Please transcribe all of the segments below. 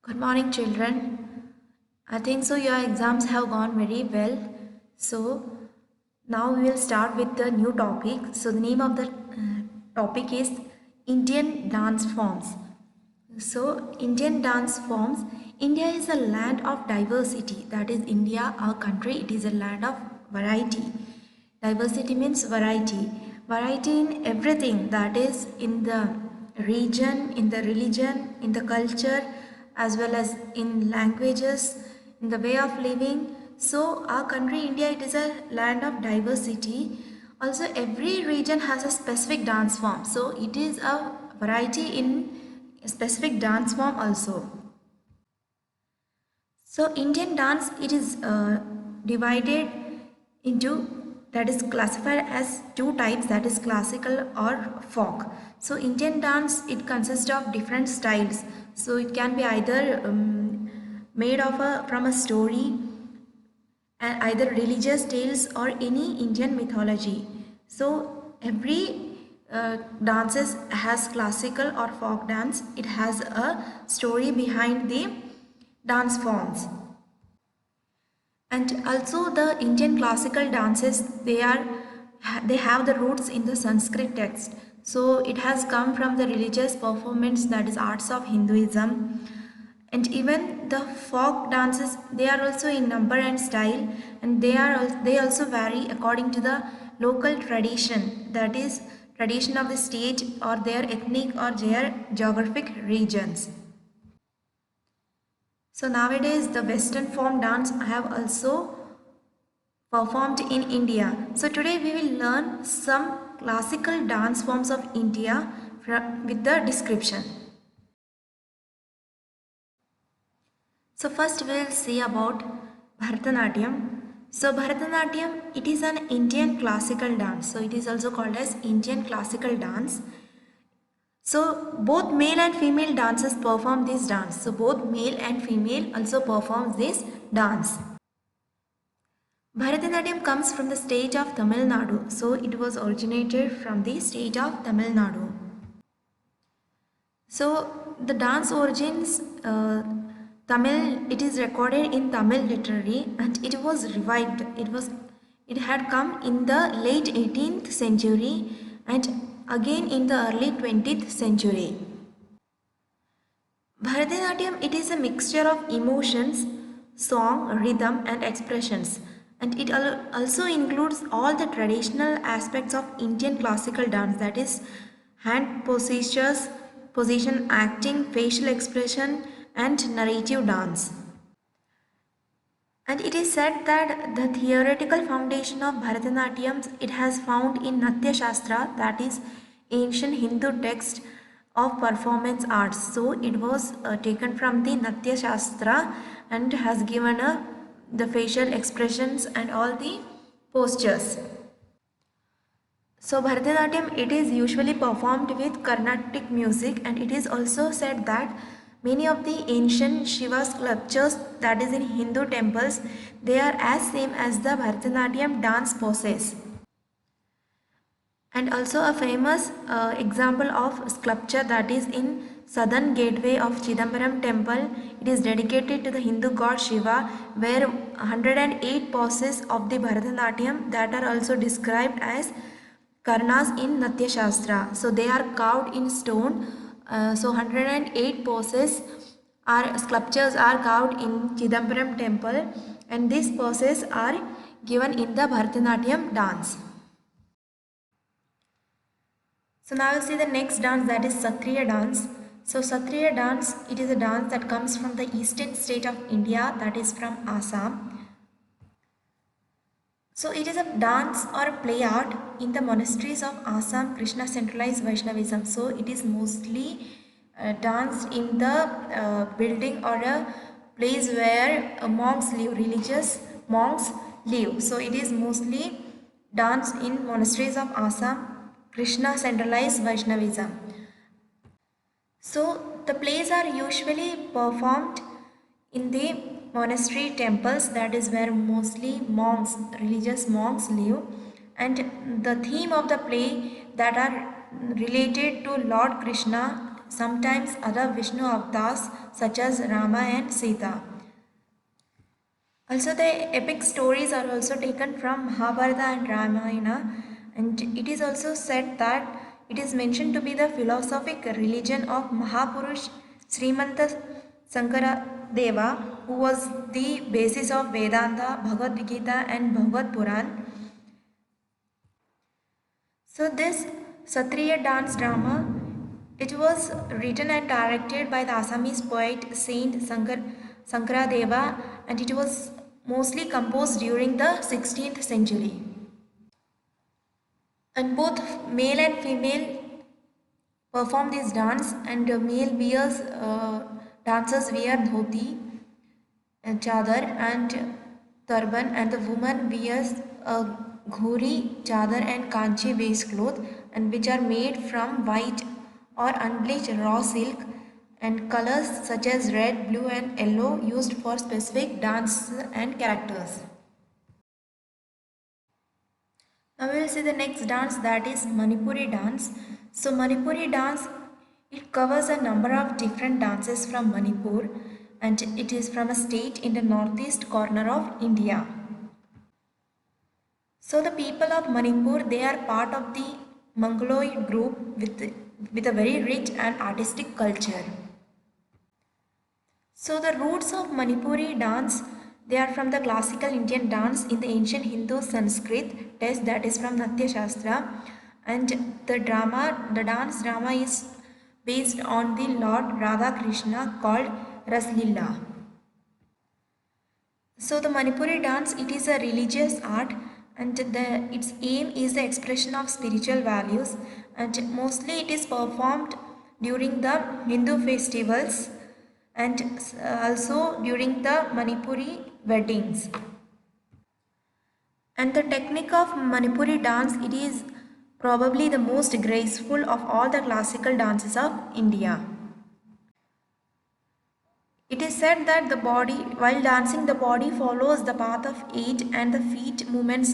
Good morning, children. I think so. Your exams have gone very well. So, now we will start with the new topic. So, the name of the topic is Indian dance forms. So, Indian dance forms. India is a land of diversity. That is, India, our country, it is a land of variety. Diversity means variety. Variety in everything, that is, in the region, in the religion, in the culture, as well as in languages, in the way of living. So, our country, India, it is a land of diversity. Also, every region has a specific dance form. So, it is a variety in specific dance form also. So Indian dance, it is divided into, that is classified as two types, that is classical or folk. So Indian dance, it consists of different styles. So it can be either made of from a story and either religious tales or any Indian mythology. So every dances has classical or folk dance. It has a story behind the dance forms. And also the Indian classical dances, they have the roots in the Sanskrit text. So it has come from the religious performance, that is arts of Hinduism. And even the folk dances, they are also in number and style, and they also vary according to the local tradition, that is tradition of the state or their ethnic or their geographic regions. So nowadays the Western form dance have also performed in India. So today we will learn some classical dance forms of India with the description. So first we will see about Bharatanatyam. So Bharatanatyam, it is an Indian classical dance. So it is also called as Indian classical dance. So both male and female dancers perform this dance. So both male and female also performs this dance. Bharatanatyam comes from the state of Tamil Nadu. So it was originated from the state of Tamil Nadu. So the dance origins Tamil, it is recorded in Tamil literary and it was revived. It had come in the late 18th century and again in the early 20th century. Bharatanatyam, it is a mixture of emotions, song, rhythm and expressions, and it also includes all the traditional aspects of Indian classical dance, that is hand postures, position acting, facial expression and narrative dance. And it is said that the theoretical foundation of Bharatanatyam, it has found in Natya Shastra, that is ancient Hindu text of performance arts. So it was taken from the Natya Shastra and has given the facial expressions and all the postures. So Bharatanatyam, it is usually performed with Carnatic music, and it is also said that many of the ancient Shiva sculptures, that is in Hindu temples, they are as same as the Bharatanatyam dance poses. And also a famous example of sculpture, that is in southern gateway of Chidambaram temple. It is dedicated to the Hindu god Shiva, where 108 poses of the Bharatanatyam that are also described as Karnas in Natya Shastra. So they are carved in stone. So 108 poses are sculptures are carved in Chidambaram temple, and these poses are given in the Bharatanatyam dance. So now we'll see the next dance, that is Satriya dance. So Satriya dance, it is a dance that comes from the eastern state of India, that is from Assam. So it is a dance or a play art in the monasteries of Assam Krishna centralized Vaishnavism. So it is mostly danced in the building or a place where monks live, religious monks live. So it is mostly danced in monasteries of Assam Krishna centralized Vaishnavism. So the plays are usually performed in the monastery temples, that is where mostly monks, religious monks live, and the theme of the play that are related to Lord Krishna sometimes other Vishnu avatars such as Rama and Sita. Also, the epic stories are also taken from Mahabharata and Ramayana, and it is also said that it is mentioned to be the philosophic religion of Mahapurush Srimanta Sankaradeva, who was the basis of Vedanta, Bhagavad Gita and Bhagavad Puran. So this Satriya dance drama, it was written and directed by the Assamese poet Saint Sankaradeva, and it was mostly composed during the 16th century. And both male and female perform this dance, and male wears dancers wear dhoti, chadar and turban, and the woman wears a ghori, chadar and kanchi based cloth, and which are made from white or unbleached raw silk, and colors such as red, blue and yellow used for specific dance and characters. Now we will see the next dance, that is Manipuri dance. So Manipuri dance, it covers a number of different dances from Manipur, and it is from a state in the northeast corner of India. So the people of Manipur, they are part of the Mongoloid group with a very rich and artistic culture. So the roots of Manipuri dance, they are from the classical Indian dance in the ancient Hindu Sanskrit text, that is from Natya Shastra, and the dance drama is based on the Lord Radha Krishna called Raslila. So the Manipuri dance, it is a religious art, and its aim is the expression of spiritual values, and mostly it is performed during the Hindu festivals and also during the Manipuri weddings. And the technique of Manipuri dance, it is probably the most graceful of all the classical dances of India. It is said that the body, while dancing, the body follows the path of age, and the feet movements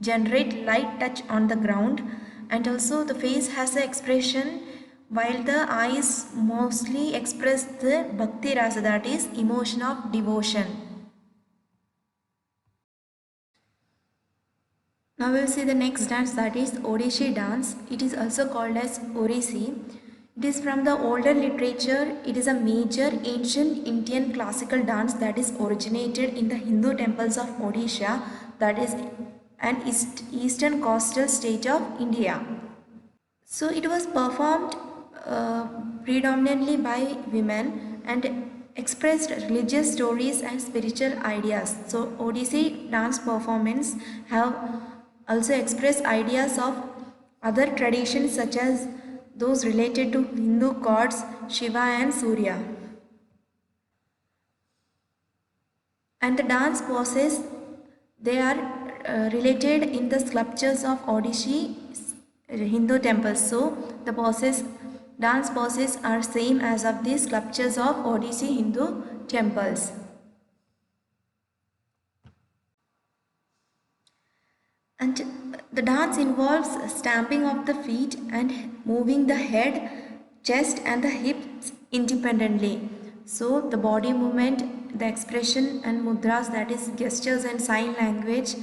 generate light touch on the ground, and also the face has an expression, while the eyes mostly express the bhakti rasa, that is emotion of devotion. Now we will see the next dance, that is Odissi dance. It is also called as Orisi. It is from the older literature. It is a major ancient Indian classical dance that is originated in the Hindu temples of Odisha, that is an eastern coastal state of India. So it was performed predominantly by women and expressed religious stories and spiritual ideas. So Odissi dance performance have also expressed ideas of other traditions such as those related to Hindu gods Shiva and Surya. And the dance poses, they are related in the sculptures of Odissi Hindu temples. So the dance poses are same as of the sculptures of Odissi Hindu temples. And the dance involves stamping of the feet and moving the head, chest and the hips independently. So the body movement, the expression and mudras, that is gestures and sign language,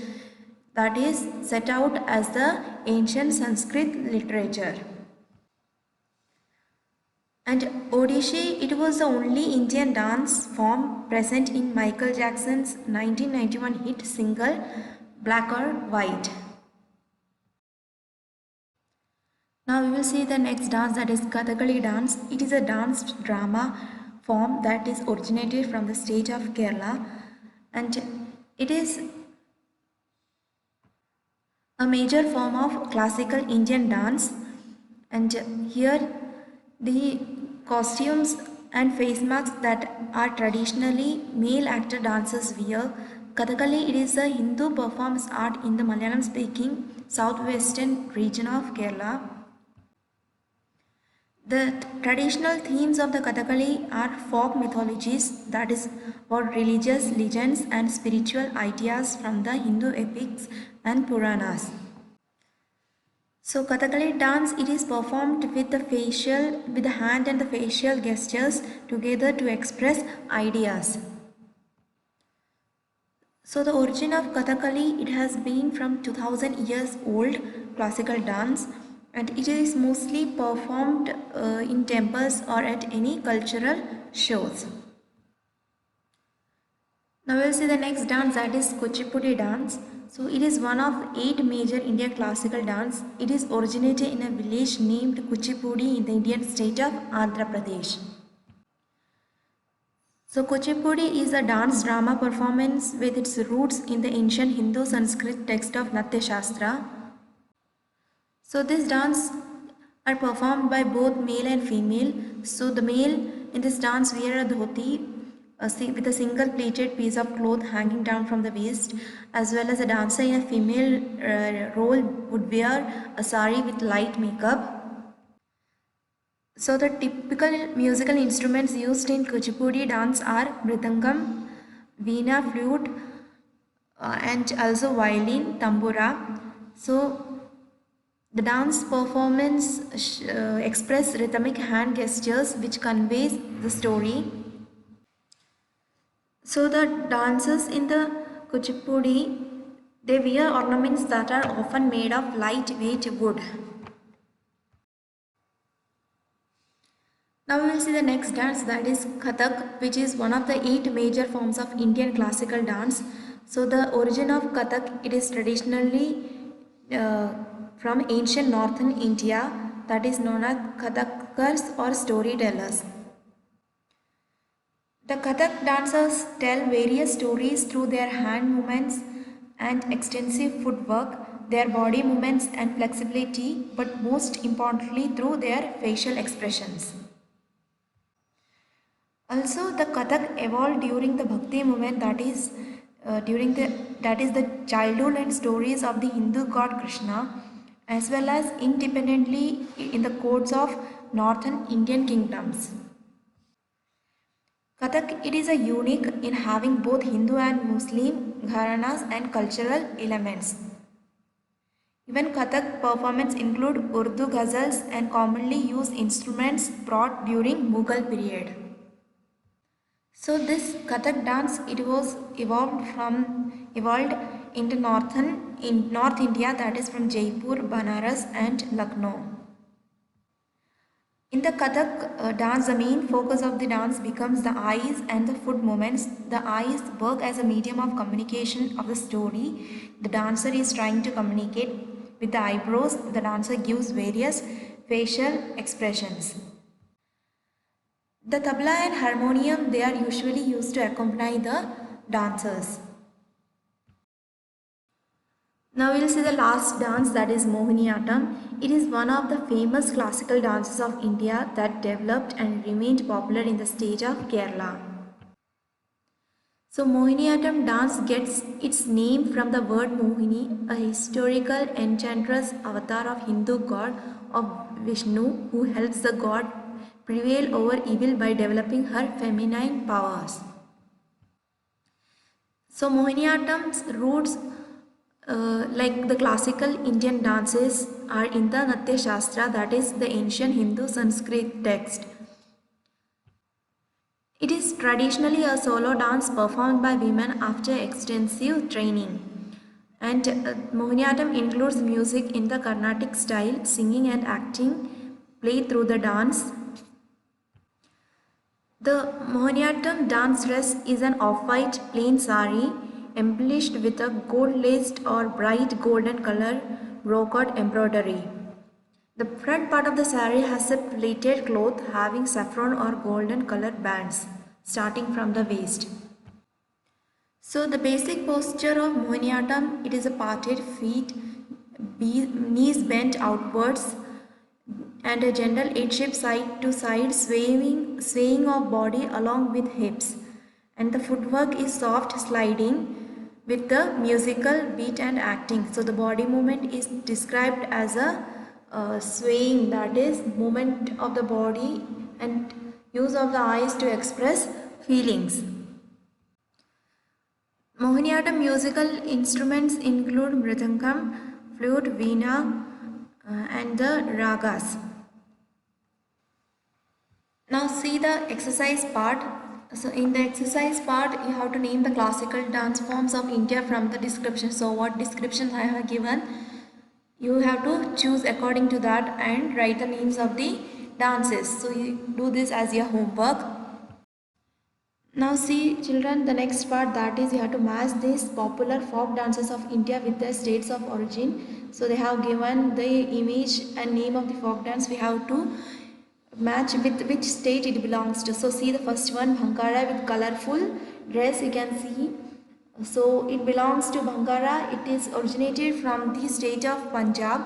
that is set out as the ancient Sanskrit literature. And Odissi, it was the only Indian dance form present in Michael Jackson's 1991 hit single Black or White. Now we will see the next dance, that is Kathakali dance. It is a dance drama form that is originated from the state of Kerala, and it is a major form of classical Indian dance. And here the costumes and face masks that are traditionally male actor dancers wear. Kathakali, it is a Hindu performance art in the Malayalam speaking southwestern region of Kerala. The traditional themes of the Kathakali are folk mythologies, that is about religious legends and spiritual ideas from the Hindu epics and Puranas. So Kathakali dance, it is performed with the hand and the facial gestures together to express ideas. So the origin of Kathakali, it has been from 2000 years old classical dance, and it is mostly performed in temples or at any cultural shows. Now we will see the next dance, that is Kuchipudi dance. So it is one of 8 major Indian classical dance. It is originated in a village named Kuchipudi in the Indian state of Andhra Pradesh. So Kuchipudi is a dance drama performance with its roots in the ancient Hindu Sanskrit text of Natya Shastra. So this dance are performed by both male and female. So the male in this dance wear a dhoti with a single pleated piece of cloth hanging down from the waist, as well as a dancer in a female role would wear a sari with light makeup. So the typical musical instruments used in Kuchipudi dance are mridangam, veena, flute, and also violin, tambura. So the dance performance express rhythmic hand gestures which conveys the story. So the dancers in the Kuchipudi, they wear ornaments that are often made of lightweight wood. Now we will see the next dance, that is Kathak, which is one of the 8 major forms of Indian classical dance. So the origin of Kathak, it is traditionally from ancient northern India, that is known as Kathakars or storytellers. The Kathak dancers tell various stories through their hand movements and extensive footwork, their body movements and flexibility, but most importantly through their facial expressions. Also, the Kathak evolved during the Bhakti movement, that is the childhood and stories of the Hindu god Krishna, as well as independently in the courts of northern Indian kingdoms. Kathak, it is a unique in having both Hindu and Muslim gharanas and cultural elements. Even Kathak performance include Urdu ghazals and commonly used instruments brought during Mughal period. So this Kathak dance, it was evolved into North India, that is from Jaipur, Banaras and Lucknow. In the Kathak dance, the main focus of the dance becomes the eyes and the foot movements. The eyes work as a medium of communication of the story. The dancer is trying to communicate with the eyebrows. The dancer gives various facial expressions. The tabla and harmonium, they are usually used to accompany the dancers. Now we will see the last dance, that is Mohiniyattam. It is one of the famous classical dances of India that developed and remained popular in the state of Kerala. So Mohiniyattam dance gets its name from the word Mohini, a historical enchantress avatar of Hindu god of Vishnu who helps the god prevail over evil by developing her feminine powers. So Mohiniyattam's roots, like the classical Indian dances, are in the Natya Shastra, that is the ancient Hindu Sanskrit text. It is traditionally a solo dance performed by women after extensive training. And Mohiniyattam includes music in the Carnatic style, singing and acting played through the dance. The Mohiniyattam dance dress is an off-white plain sari embellished with a gold-laced or bright golden color brocade embroidery. The front part of the sari has a plaited cloth having saffron or golden colored bands starting from the waist. So the basic posture of Mohiniyattam, it is a parted feet, knees bent outwards, and a gentle H-shape side to side swaying of body along with hips, and the footwork is soft sliding with the musical beat and acting. So the body movement is described as a swaying, that is movement of the body and use of the eyes to express feelings. Mohiniyattam musical instruments include mridangam, flute, veena, and the ragas. Now see the exercise part. So in the exercise part, you have to name the classical dance forms of India from the description. So what descriptions I have given, you have to choose according to that and write the names of the dances. So you do this as your homework. Now see children, the next part, that is you have to match these popular folk dances of India with their states of origin. So they have given the image and name of the folk dance. We have to match with which state it belongs to. So see the first one, Bhangra, with colorful dress, you can see. So it belongs to Bhangra. It is originated from the state of Punjab.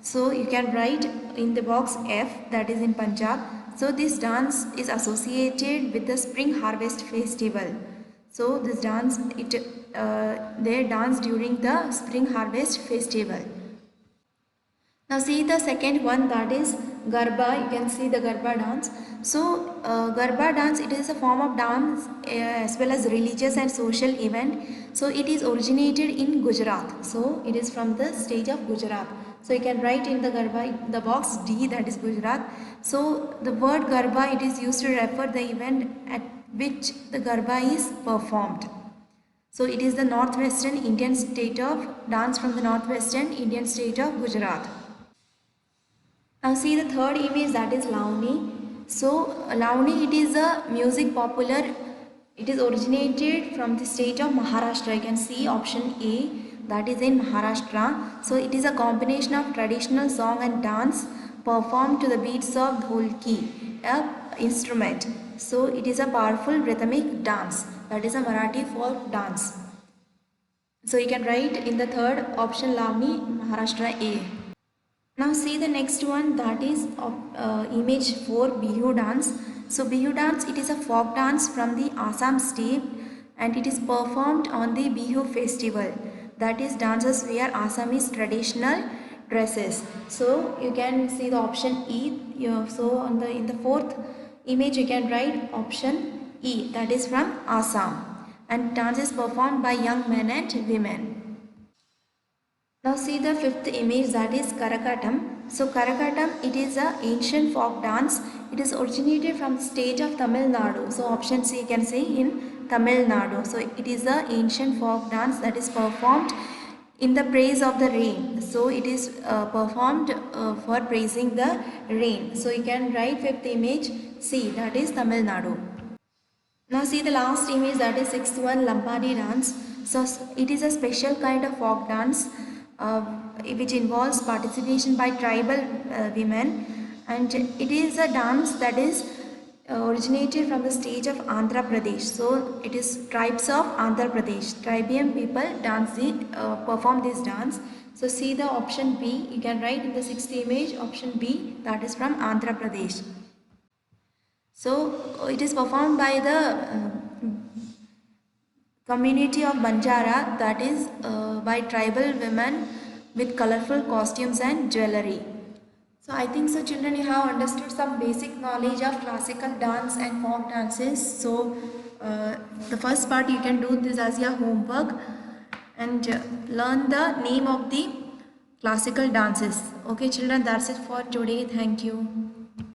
So you can write in the box F, that is in Punjab. So this dance is associated with the spring harvest festival. So this dance, they dance during the spring harvest festival. Now see the second one, that is Garba. You can see the Garba dance. So Garba dance, it is a form of dance as well as religious and social event. So it is originated in Gujarat. So it is from the state of Gujarat. So you can write in the Garba, the box D, that is Gujarat. So the word Garba, it is used to refer the event at which the Garba is performed. So it is the northwestern Indian state of dance from the northwestern Indian state of Gujarat. Now see the third image, that is Lavani. So Lavani, it is a music popular. It is originated from the state of Maharashtra. You can see option A, that is in Maharashtra. So it is a combination of traditional song and dance performed to the beats of dholki, a instrument. So it is a powerful rhythmic dance. That is a Marathi folk dance. So you can write in the third option Lavani, Maharashtra A. Now see the next one, that is image 4, Bihu dance. So Bihu dance, it is a folk dance from the Assam state and it is performed on the Bihu festival. That is, dancers wear Assamese traditional dresses. So you can see the option E. So in the fourth image you can write option E, that is from Assam, and dance is performed by young men and women. Now see the fifth image, that is Karakatam. So Karakatam, it is an ancient folk dance. It is originated from the state of Tamil Nadu. So option C, you can say in Tamil Nadu. So it is an ancient folk dance that is performed in the praise of the rain. So it is performed for praising the rain. So you can write fifth image C, that is Tamil Nadu. Now see the last image, that is sixth one, Lambadi dance. So it is a special kind of folk dance which involves participation by tribal women, and it is a dance that is originated from the state of Andhra Pradesh. So it is tribes of Andhra Pradesh. Tribal people perform this dance. So see the option B, you can write in the sixth image option B, that is from Andhra Pradesh. So it is performed by the community of Banjara, that is by tribal women with colorful costumes and jewelry. So I think so children, you have understood some basic knowledge of classical dance and folk dances. So the first part you can do this as your homework and learn the name of the classical dances. Okay children, that's it for today. Thank you.